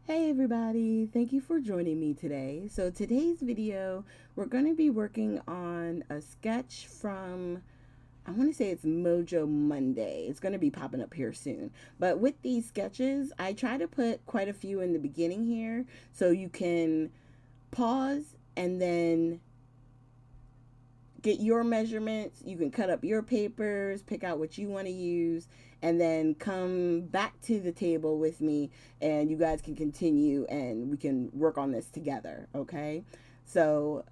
Hey everybody, thank you for joining me today. So today's video, we're going to be working on a sketch from, I want to say it's Mojo Monday. It's going to be popping up here soon. But with these sketches, I try to put quite a few in the beginning here so you can pause and then get your measurements. You can cut up your papers, pick out what you want to use, and then come back to the table with me and you guys can continue and we can work on this together, okay? So,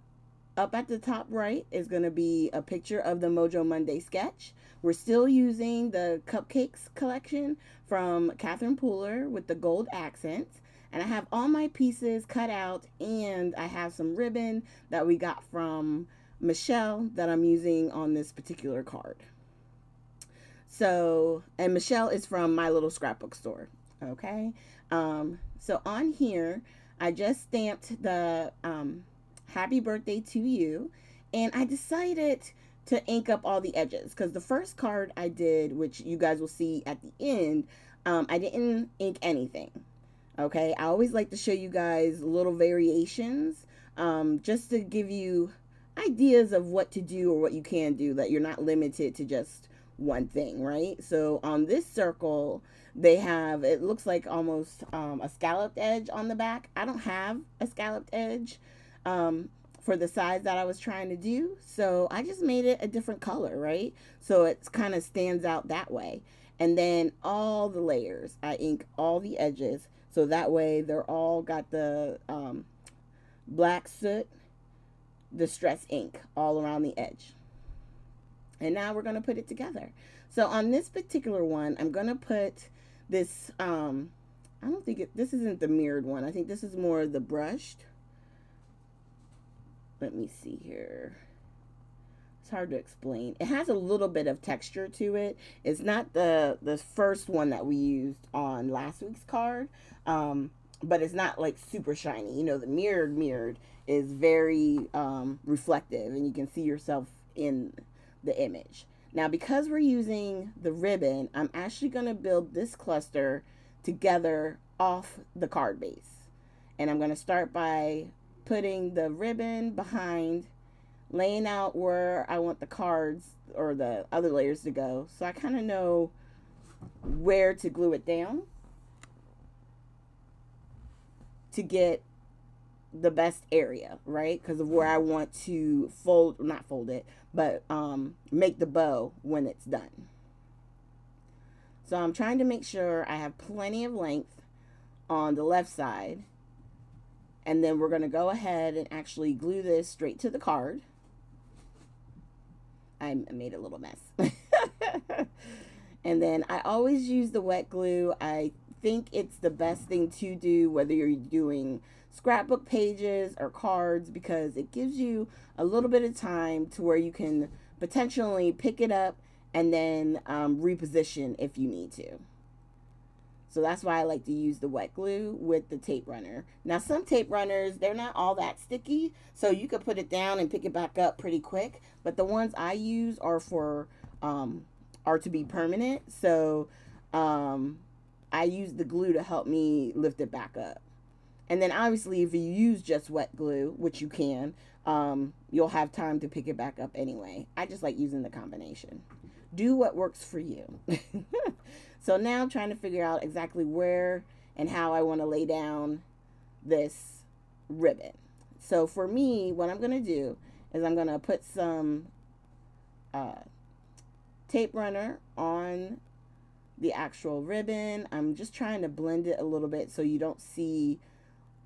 up at the top right is going to be a picture of the Mojo Monday sketch. We're still using the cupcakes collection from Catherine Pooler with the gold accents. And I have all my pieces cut out, and I have some ribbon that we got from Michelle that I'm using on this particular card. So, and Michelle is from My Little Scrapbook Store. Okay. So on here, I just stamped the happy birthday to you. And I decided to ink up all the edges because the first card I did, which you guys will see at the end, I didn't ink anything. Okay. I always like to show you guys little variations just to give you ideas of what to do or what you can do, that you're not limited to just one thing, right? So on this circle, they have, it looks like almost a scalloped edge on the back. I don't have a scalloped edge um, for the size that I was trying to do. So I just made it a different color, right? So it kind of stands out that way. And then all the layers, I ink all the edges. So that way they're all got the black soot distress ink all around the edge. And now we're going to put it together. So on this particular one, I'm going to put this, I don't think this isn't the mirrored one. I think this is more the brushed. Let me see here. It's hard to explain. It has a little bit of texture to it. It's not the first one that we used on last week's card, but it's not like super shiny. You know, the mirrored is very reflective, and you can see yourself in the image. Now, because we're using the ribbon, I'm actually going to build this cluster together off the card base. And I'm going to start by putting the ribbon behind, laying out where I want the cards or the other layers to go. So I kind of know where to glue it down to get the best area, right? Because of where I want to fold, not fold it, but make the bow when it's done. So I'm trying to make sure I have plenty of length on the left side. And then we're going to go ahead and actually glue this straight to the card. I made a little mess. And then I always use the wet glue. I think it's the best thing to do whether you're doing scrapbook pages or cards, because it gives you a little bit of time to where you can potentially pick it up and then reposition if you need to. So that's why I like to use the wet glue with the tape runner. Now, some tape runners, they're not all that sticky, so you could put it down and pick it back up pretty quick. But the ones I use are to be permanent. So I use the glue to help me lift it back up. And then obviously, if you use just wet glue, which you can, you'll have time to pick it back up anyway. I just like using the combination. Do what works for you. So now I'm trying to figure out exactly where and how I want to lay down this ribbon. So for me, what I'm going to do is I'm going to put some uh, tape runner on the actual ribbon. I'm just trying to blend it a little bit so you don't see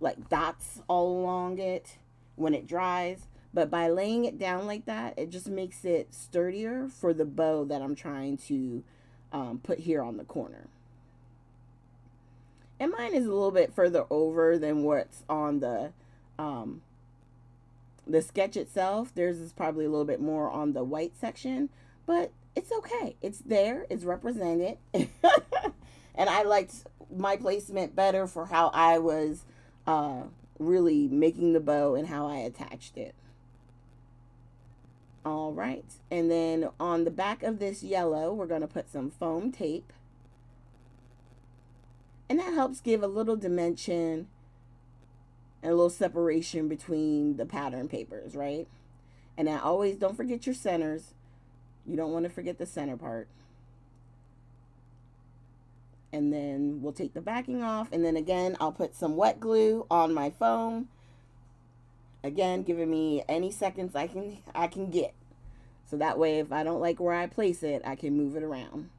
like dots all along it when it dries. But by laying it down like that, it just makes it sturdier for the bow that I'm trying to put here on the corner. And mine is a little bit further over than what's on um, the sketch itself. Theirs is probably a little bit more on the white section, but it's okay. It's there. It's represented. And I liked my placement better for how I was uh, really making the bow and how I attached it. All right. And then on the back of this yellow, we're going to put some foam tape. And that helps give a little dimension and a little separation between the pattern papers, right? And I always don't forget your centers. You don't want to forget the center part. And then we'll take the backing off. And then again, I'll put some wet glue on my foam. Again, giving me any seconds I can get. So that way, if I don't like where I place it, I can move it around.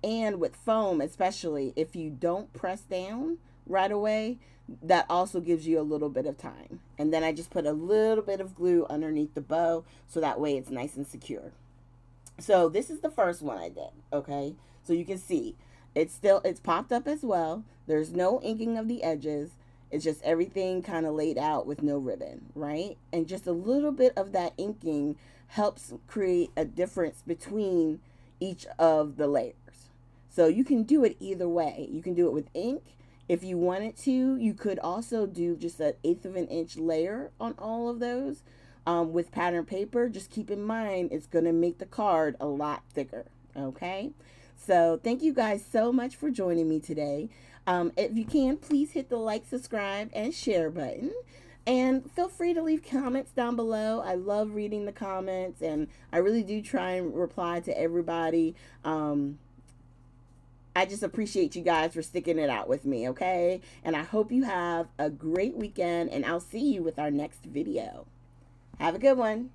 And with foam, especially, if you don't press down right away, that also gives you a little bit of time. And then I just put a little bit of glue underneath the bow so that way it's nice and secure. So this is the first one I did, okay? So you can see it's popped up as well. There's no inking of the edges. It's just everything kind of laid out with no ribbon, right? And just a little bit of that inking helps create a difference between each of the layers. So you can do it either way. You can do it with ink. If you wanted to, you could also do just an 1/8 of an inch layer on all of those with pattern paper. Just keep in mind, it's going to make the card a lot thicker, okay? So thank you guys so much for joining me today. If you can, please hit the like, subscribe, and share button. And feel free to leave comments down below. I love reading the comments, and I really do try and reply to everybody. I just appreciate you guys for sticking it out with me, okay? And I hope you have a great weekend, and I'll see you with our next video. Have a good one.